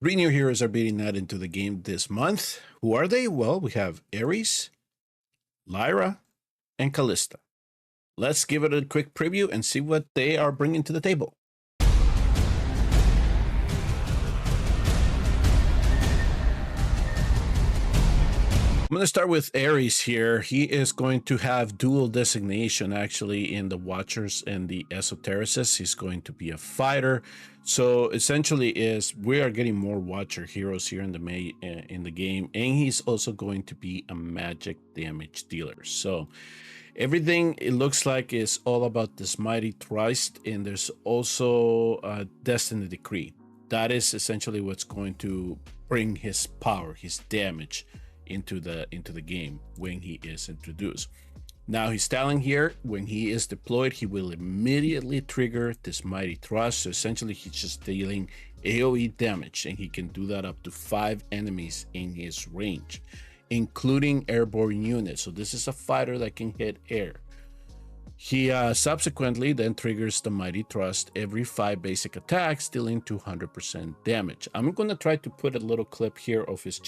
Three new heroes are being added into the game this month. Who are they? Well, we have Aeris, Lyra, and Calista. Let's give it a quick preview and see what they are bringing to the table. I'm going to start with Aeris here. He is going to have dual designation actually in the Watchers and the Esotericists. He's going to be a fighter. So essentially we are getting more Watcher heroes here in the game, and he's also going to be a magic damage dealer. So everything it looks like is all about this mighty thrust, and there's also a destiny decree. That is essentially what's going to bring his power, his damage into the game when he is introduced. Now he's telling here when he is deployed, he will immediately trigger this mighty thrust. So essentially he's just dealing AoE damage, and he can do that up to 5 enemies in his range, including airborne units. So this is a fighter that can hit air. He subsequently then triggers the mighty thrust every 5 basic attacks, dealing 200% damage. I'm going to try to put a little clip here of his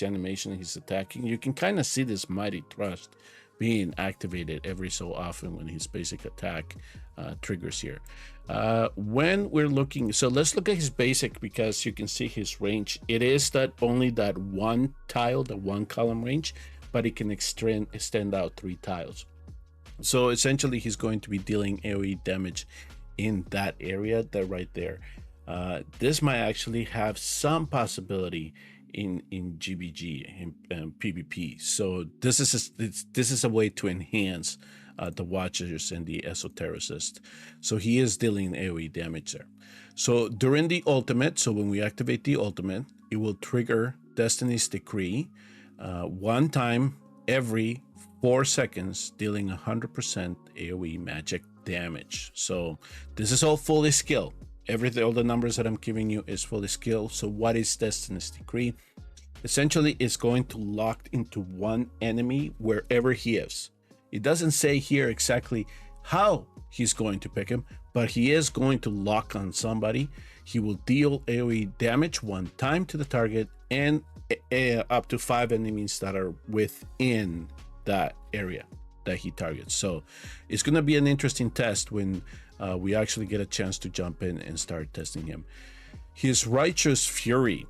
animation he's attacking. You can kind of see this mighty thrust being activated every so often when his basic attack triggers here. When we're looking, so let's look at his basic, because you can see his range. It is only that one tile, the one column range, but it can extend out 3 tiles. So essentially he's going to be dealing AoE damage in that area, that right there. This might actually have some possibility in GBG and PvP. So this is a way to enhance the Watchers and the Esotericists. So he is dealing AoE damage there. So during the ultimate, so when we activate the ultimate, it will trigger Destiny's Decree one time every 4 seconds, dealing 100% AoE magic damage. So this is all fully skill. All the numbers that I'm giving you is fully skill. So what is Destiny's Decree? Essentially, it's going to lock into one enemy wherever he is. It doesn't say here exactly how he's going to pick him, but he is going to lock on somebody. He will deal AoE damage one time to the target, and up to 5 enemies that are within that area that he targets. So it's going to be an interesting test when we actually get a chance to jump in and start testing him. His Righteous Fury,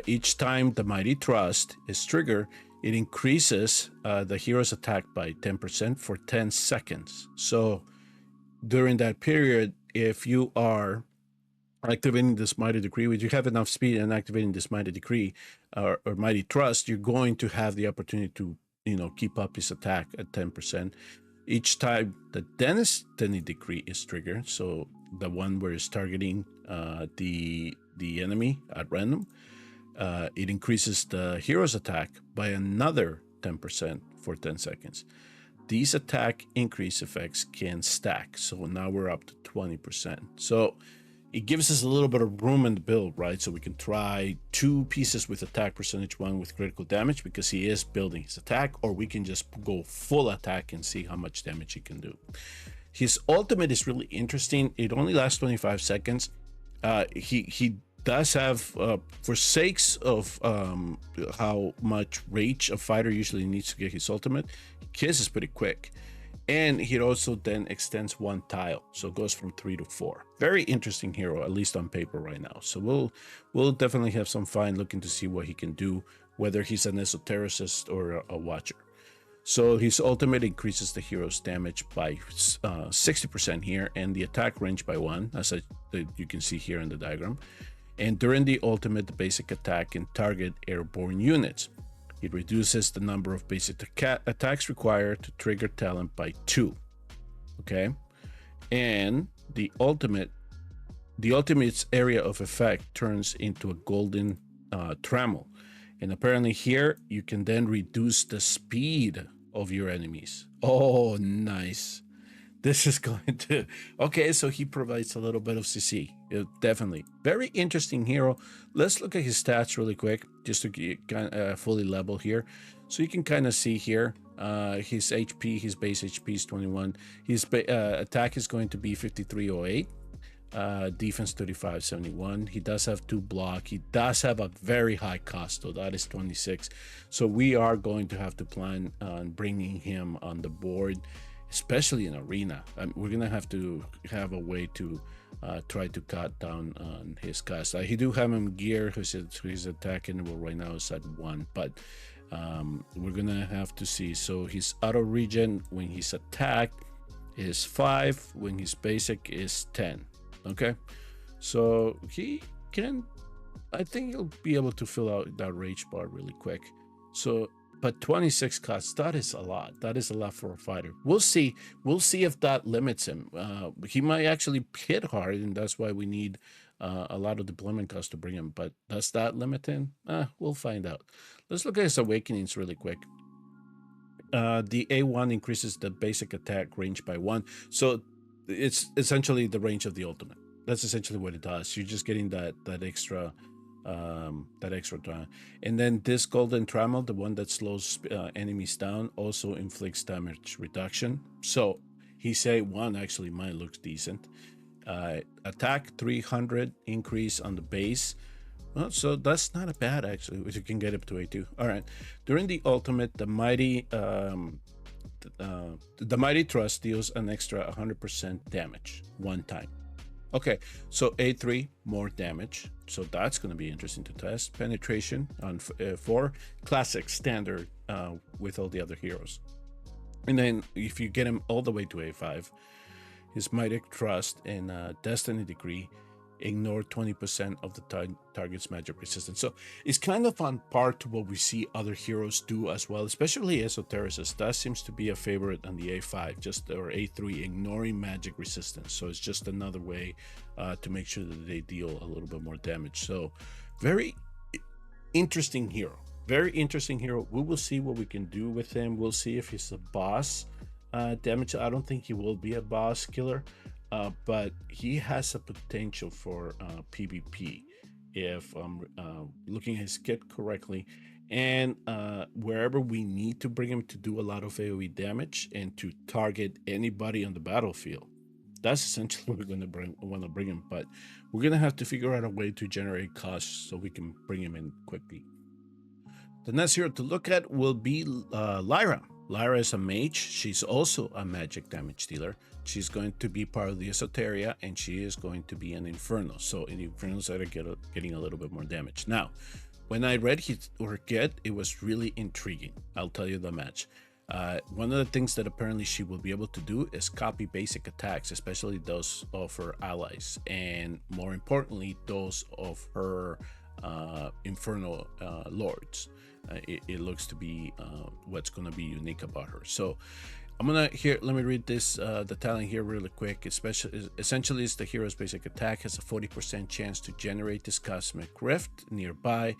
each time the mighty thrust is triggered, it increases the hero's attack by 10% for 10 seconds. So during that period, if you are activating this mighty decree, which you have enough speed and activating this mighty decree or mighty thrust, you're going to have the opportunity to keep up his attack at 10% each time the Destiny Decree is triggered. So the one where it's targeting the enemy at random, it increases the hero's attack by another 10% for 10 seconds. These attack increase effects can stack, so now we're up to 20%. So it gives us a little bit of room in the build, right? So we can try 2 pieces with attack percentage, 1 with critical damage, because he is building his attack, or we can just go full attack and see how much damage he can do. His ultimate is really interesting. It only lasts 25 seconds. He does have, for sakes of how much rage a fighter usually needs to get his ultimate, Kiss is pretty quick. And he also then extends 1 tile, so it goes from 3 to 4. Very interesting hero, at least on paper right now. So we'll definitely have some fun looking to see what he can do, whether he's an esotericist or a watcher. So his ultimate increases the hero's damage by 60% here, and the attack range by 1, as you can see here in the diagram. And during the ultimate, the basic attack can target airborne units. It reduces the number of basic attacks required to trigger talent by 2. Okay, and the ultimate's area of effect turns into a golden trammel, and apparently here you can then reduce the speed of your enemies. Oh, nice. This is going to, okay, so he provides a little bit of CC. Definitely very interesting hero. Let's look at his stats really quick, just to get fully level here. So you can kind of see here his HP, his base HP is 21. His attack is going to be 5308. defense 35, 71. He does have 2 block. He does have a very high cost, though. That is 26. So we are going to have to plan on bringing him on the board, especially in arena. We're gonna have to have a way to try to cut down on his cost. He do have him gear. His attack interval right now is at 1, but we're gonna have to see. So his auto regen when he's attacked is 5, when his basic is 10. Okay, so he can, I think he'll be able to fill out that rage bar really quick. So but 26 costs, that is a lot. That is a lot for a fighter. We'll see if that limits him. He might actually hit hard, and that's why we need a lot of deployment costs to bring him. But does that limit him? We'll find out. Let's look at his awakenings really quick. The A1 increases the basic attack range by 1. So it's essentially the range of the ultimate. That's essentially what it does. You're just getting that extra time. And then this golden trammel, the one that slows enemies down, also inflicts damage reduction. So his A1 actually mine looks decent. Attack 300 increase on the base. Well, so that's not a bad actually, which you can get up to A2. All right. During the ultimate, the mighty thrust deals an extra 100% damage 1 time. Okay, so A3, more damage. So that's going to be interesting to test. Penetration on 4, classic, standard with all the other heroes. And then if you get him all the way to A5, his mighty thrust and destiny degree ignore 20% of the target's magic resistance. So it's kind of on par to what we see other heroes do as well, especially Esoteria. That seems to be a favorite on the A5, or A3, ignoring magic resistance. So it's just another way to make sure that they deal a little bit more damage. So very interesting hero. Very interesting hero. We will see what we can do with him. We'll see if he's a boss damage. I don't think he will be a boss killer. But he has a potential for PvP if I'm looking at his kit correctly, and wherever we need to bring him to do a lot of AoE damage and to target anybody on the battlefield. That's essentially what we're going to want to bring him, but we're going to have to figure out a way to generate costs so we can bring him in quickly. The next hero to look at will be Lyra. Lyra is a mage. She's also a magic damage dealer. She's going to be part of the Esoteria, and she is going to be an Infernal. So in Infernals are getting a little bit more damage. Now, when I read her kit, it was really intriguing. I'll tell you the match. One of the things that apparently she will be able to do is copy basic attacks, especially those of her allies, and more importantly, those of her Infernal lords. It looks to be what's going to be unique about her. So I'm gonna let me read this the talent here really quick. Essentially, it's the hero's basic attack has a 40% chance to generate this cosmic rift nearby.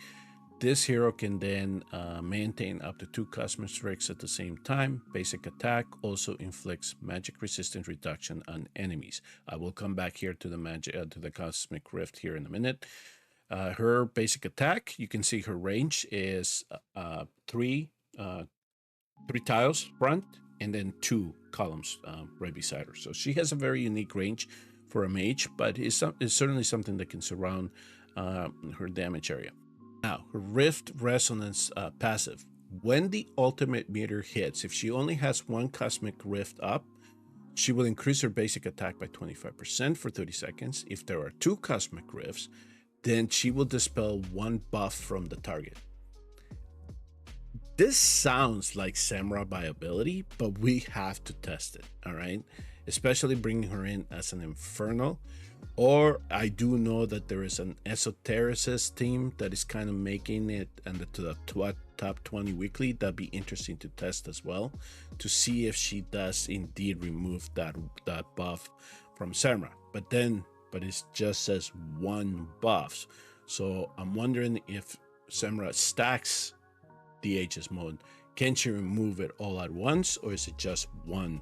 This hero can then maintain up to 2 cosmic rifts at the same time. Basic attack also inflicts magic resistance reduction on enemies. I will come back here to the cosmic rift here in a minute. Her basic attack, you can see her range is 3 tiles front and then 2 columns right beside her. So she has a very unique range for a mage, but it's certainly something that can surround her damage area. Now, her Rift Resonance passive. When the ultimate meter hits, if she only has 1 cosmic rift up, she will increase her basic attack by 25% for 30 seconds. If there are 2 cosmic rifts, then she will dispel 1 buff from the target. This sounds like Samurai viability, but we have to test it, all right? Especially bringing her in as an Infernal. Or I do know that there is an Esotericist team that is kind of making it to the top 20 weekly. That'd be interesting to test as well, to see if she does indeed remove that buff from Samurai. But it just says 1 buff. So I'm wondering if Samurai stacks the Aegis mode, can she remove it all at once, or is it just one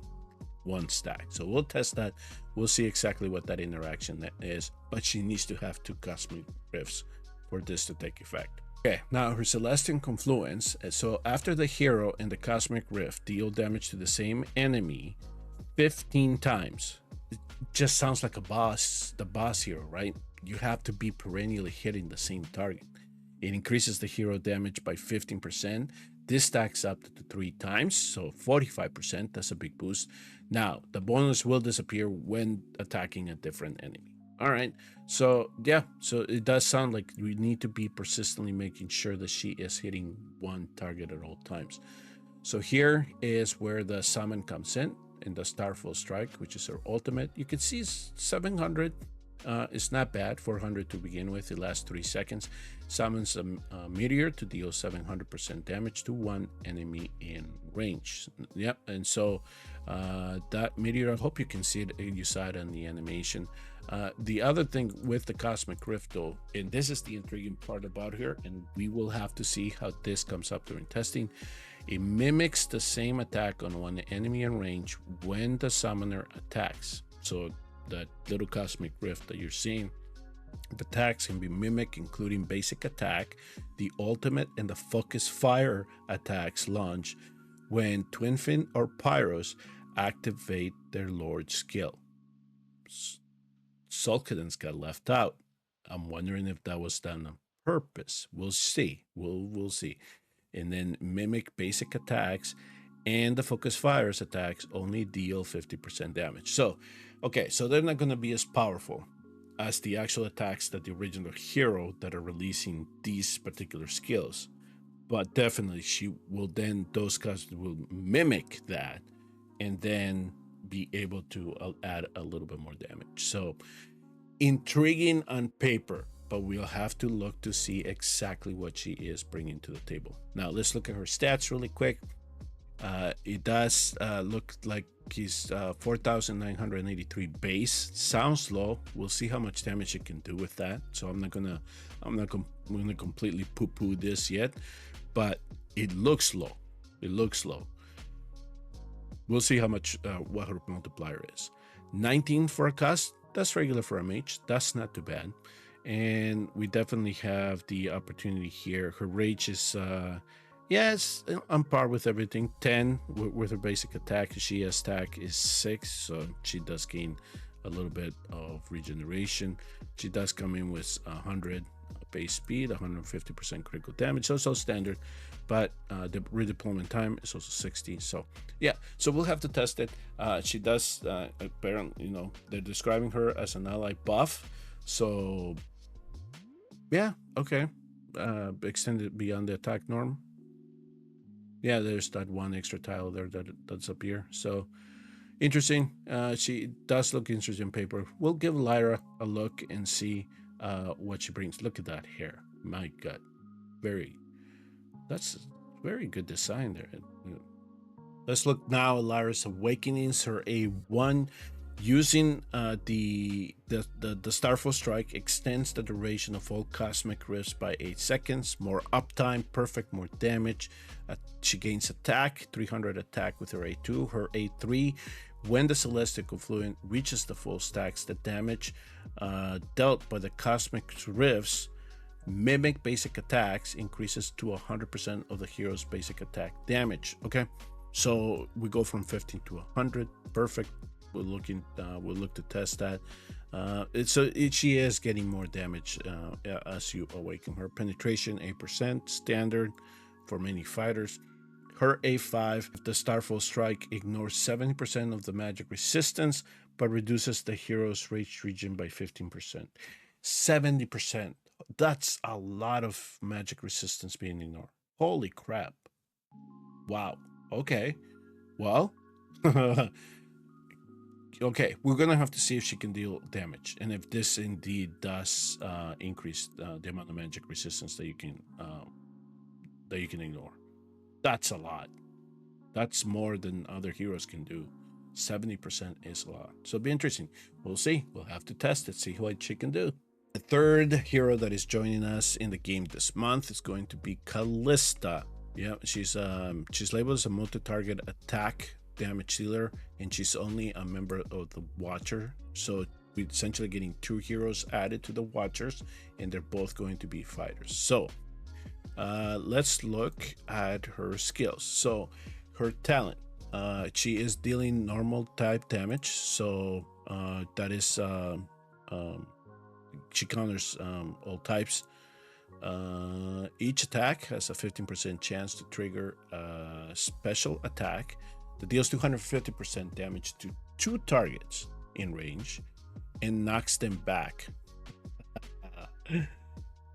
stack? So we'll test that. We'll see exactly what that interaction is, but she needs to have 2 cosmic rifts for this to take effect. Okay, now her Celestial Confluence. So after the hero and the cosmic rift deal damage to the same enemy 15 times, just sounds like a boss, the boss hero, right? You have to be perennially hitting the same target. It increases the hero damage by 15%. This stacks up to 3 times, so 45%. That's a big boost. Now, the bonus will disappear when attacking a different enemy. All right, so yeah, so it does sound like we need to be persistently making sure that she is hitting one target at all times. So here is where the summon comes in the Starfall Strike, which is her ultimate. You can see 700. It's not bad. 400 to begin with. It lasts 3 seconds. Summons a meteor to deal 700% damage to one enemy in range. Yep. And so that meteor, I hope you can see it. You saw it in the animation. The other thing with the Cosmic Rift, though, and this is the intriguing part about her, and we will have to see how this comes up during testing. It mimics the same attack on one enemy in range when the summoner attacks. So that little Cosmic Rift that you're seeing, the attacks can be mimicked, including basic attack, the ultimate, and the focus fire attacks launch when Twinfin or Pyros activate their Lord skill. Sulkadens got left out. I'm wondering if that was done on purpose. We'll see. We'll see. And then mimic basic attacks, and the focus fires attacks only deal 50% damage. So, okay, so they're not going to be as powerful as the actual attacks that the original hero that are releasing these particular skills. But definitely, she will then, those guys will mimic that and then be able to add a little bit more damage. So, intriguing on paper, but we'll have to look to see exactly what she is bringing to the table. Now, let's look at her stats really quick. It does look like he's 4,983 base. Sounds low. We'll see how much damage it can do with that. So I'm not gonna completely poo-poo this yet, but it looks low. It looks low. We'll see how much what her multiplier is. 19 for a cast. That's regular for a mage. That's not too bad. And we definitely have the opportunity here. Her rage is yes, on par with everything. 10 with her basic attack. She has attack is 6, so she does gain a little bit of regeneration. She does come in with 100 base speed, 150% critical damage, also standard, but the redeployment time is also 60. So yeah, so we'll have to test it. She does apparently, they're describing her as an ally buff, so yeah, okay. Extended beyond the attack norm. Yeah, there's that one extra tile there that's up here. So interesting. She does look interesting on paper. We'll give Lyra a look and see what she brings. Look at that hair. My God. That's very good design there. Let's look now at Lyra's Awakenings, her A1. Using the Starfall Strike extends the duration of all Cosmic Rifts by 8 seconds. More uptime, perfect, more damage. She gains attack, 300 attack with her A2. Her A3, when the Celestial Confluent reaches the full stacks, the damage dealt by the Cosmic Rifts mimic basic attacks increases to 100% of the hero's basic attack damage. Okay, so we go from 15 to 100. Perfect. We'll look to test that. She is getting more damage as you awaken her. Penetration 8% standard for many fighters. Her A5, the Starfall Strike ignores 70% of the magic resistance, but reduces the hero's rage region by 15%. 70%. That's a lot of magic resistance being ignored. Holy crap. Wow. Okay. Well, okay, we're gonna have to see if she can deal damage, and if this indeed does increase the amount of magic resistance that you can ignore. That's a lot. That's more than other heroes can do. 70% is a lot. So it'll be interesting. We'll see. We'll have to test it, see what she can do. The third hero that is joining us in the game this month is going to be Calista. Yeah, she's labeled as a multi-target attack damage dealer, and she's only a member of the Watcher. So we're essentially getting 2 heroes added to the Watchers, and they're both going to be fighters. So let's look at her skills. So her talent, she is dealing normal type damage, so That is, she counters all types. Each attack has a 15% chance to trigger a special attack that deals 250% damage to 2 targets in range and knocks them back.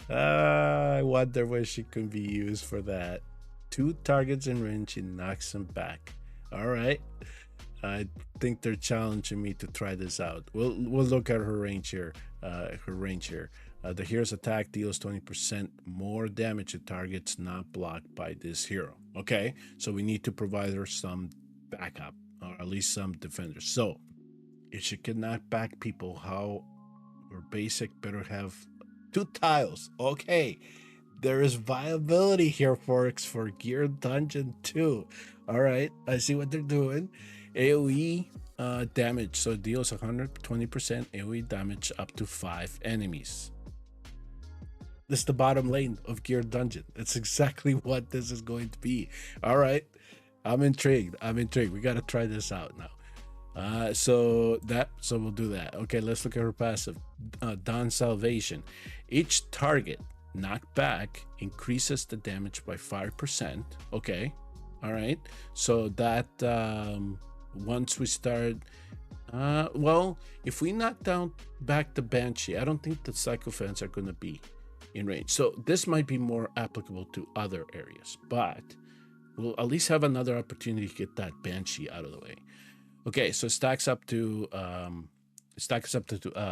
I wonder where she could be used for that. 2 targets in range and knocks them back. All right. I think they're challenging me to try this out. We'll look at her range here. The hero's attack deals 20% more damage to targets not blocked by this hero. Okay, so we need to provide her some backup, or at least some defenders. So if she can knock back people, how her basic better have 2 tiles. Okay, there is viability here, folks, for Gear Dungeon 2. All right, I see what they're doing. AoE damage, so it deals 120% AoE damage up to 5 enemies. This is the bottom lane of Gear Dungeon. That's exactly what this is going to be. All right, I'm intrigued. We got to try this out now. So we'll do that. Okay, let's look at her passive. Dawn Salvation. Each target knocked back increases the damage by 5%. Okay, all right. So that once we start, well, if we knock down back the Banshee, I don't think the Psychophants are going to be in range. So this might be more applicable to other areas, but we'll at least have another opportunity to get that Banshee out of the way. Okay, so it stacks up to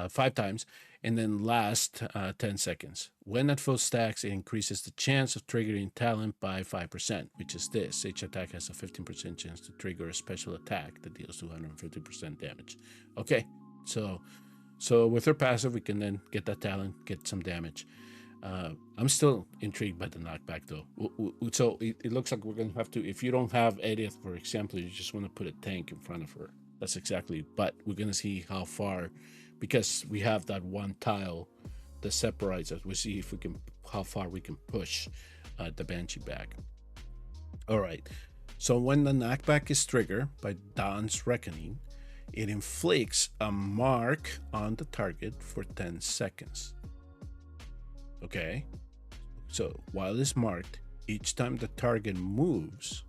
5 times, and then last 10 seconds. When at full stacks, it increases the chance of triggering talent by 5%, which is this. Each attack has a 15% chance to trigger a special attack that deals 250% damage. Okay, so with her passive, we can then get that talent, get some damage. I'm still intrigued by the knockback though. So it looks like we're gonna have to, if you don't have Edith, for example, you just want to put a tank in front of her. That's exactly, but we're gonna see how far, because we have that one tile that separates us. We'll see if we can, how far we can push the Banshee back. All right, so when the knockback is triggered by Dawn's Reckoning, it inflicts a mark on the target for 10 seconds. Okay, so while it's marked, each time the target moves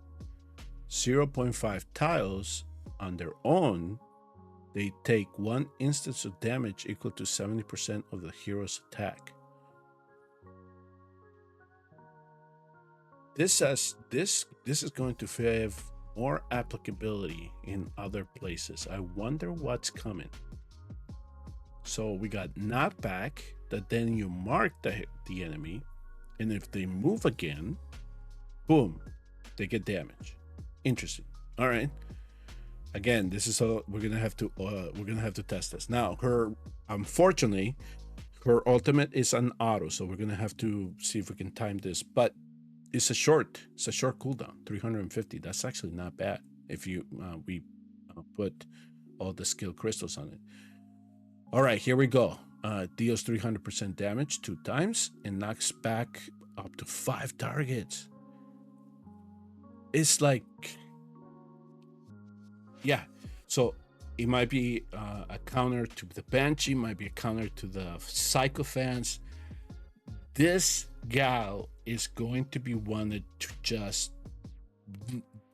0.5 tiles on their own, they take 1 instance of damage equal to 70% of the hero's attack. This is going to have more applicability in other places. I wonder what's coming. So we got knockback, that then you mark the enemy, and if they move again, boom, they get damage. Interesting. All right. Again, this is we're gonna have to test this. Now, unfortunately, her ultimate is an auto, so we're gonna have to see if we can time this. But it's a short cooldown, 350. That's actually not bad if you we put all the skill crystals on it. All right, here we go. Deals 300% damage 2 times and knocks back up to 5 targets. It's like, yeah. So it might be a counter to the Banshee, might be a counter to the Psychophants. This gal is going to be wanted to just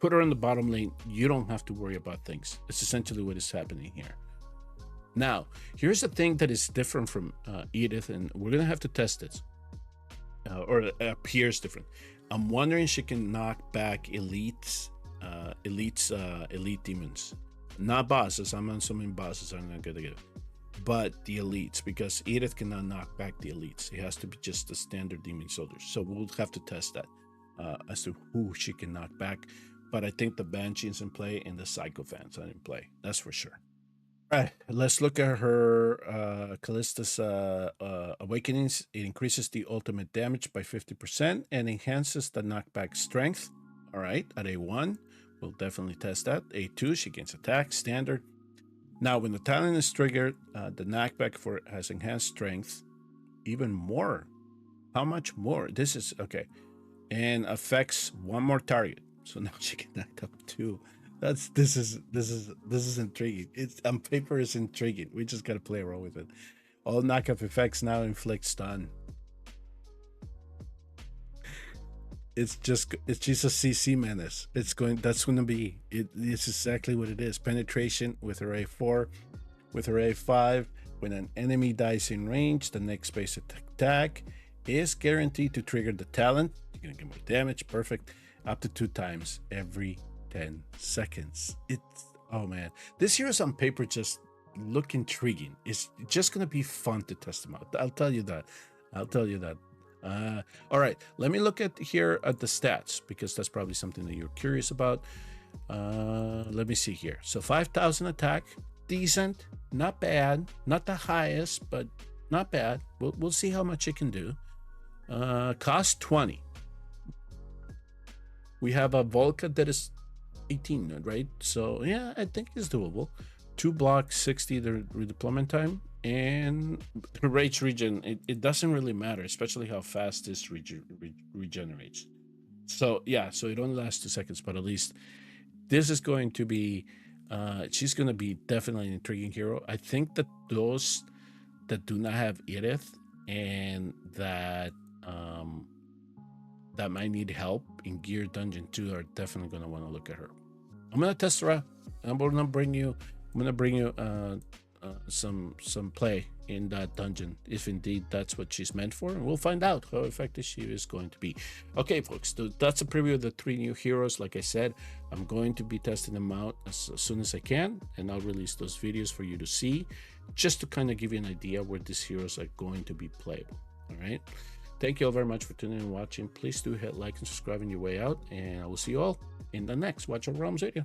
put her in the bottom lane. You don't have to worry about things. It's essentially what is happening here. Now, here's the thing that is different from Edith, and we're gonna have to test this, or it appears different. I'm wondering if she can knock back elite demons, not bosses. I'm assuming bosses are not gonna get it, but the elites, because Edith cannot knock back the elites. It has to be just the standard demon soldiers. So we'll have to test that as to who she can knock back. But I think the Banshee is in play and the Psychophants are in play. That's for sure. All right, let's look at her Calista's Awakenings. It increases the ultimate damage by 50% and enhances the knockback strength. All right, at A1, we'll definitely test that. A2, she gains attack, standard. Now, when the talent is triggered, the knockback for it has enhanced strength even more. How much more? This is, okay. And affects 1 more target. So now she can knock up 2. This is intriguing. It's on paper is intriguing. We just gotta play around with it. All knockoff effects now inflict stun. It's just a CC menace. That's gonna be it. It's exactly what it is. Penetration with array 4, with array 5. When an enemy dies in range, the next base attack is guaranteed to trigger the talent. You're gonna get more damage. Perfect. Up to 2 times every 10 seconds. It's, oh man, this heroes on paper just look intriguing. It's just gonna be fun to test them out. I'll tell you that. I'll tell you that. All right, let me look at here at the stats, because that's probably something that you're curious about. Let me see here. So 5,000 attack, decent, not bad, not the highest, but not bad. We'll see how much it can do. Cost 20. We have a Volca that is 18, right? So yeah, I think it's doable. 2 blocks, 60 the redeployment time, and the rage regen. It doesn't really matter, especially how fast this regenerates. So yeah, so it only lasts 2 seconds, but at least this is going to be. She's going to be definitely an intriguing hero. I think that those that do not have Edith and that that might need help in Gear Dungeon 2 are definitely going to want to look at her. I'm going to test her out. I'm going to bring you some play in that dungeon, if indeed that's what she's meant for, and we'll find out how effective she is going to be. Okay, folks, that's a preview of the 3 new heroes. Like I said, I'm going to be testing them out as soon as I can, and I'll release those videos for you to see, just to kind of give you an idea where these heroes are going to be playable. All right, thank you all very much for tuning in and watching. Please do hit like and subscribe on your way out, and I will see you all in the next Watch of Realms video.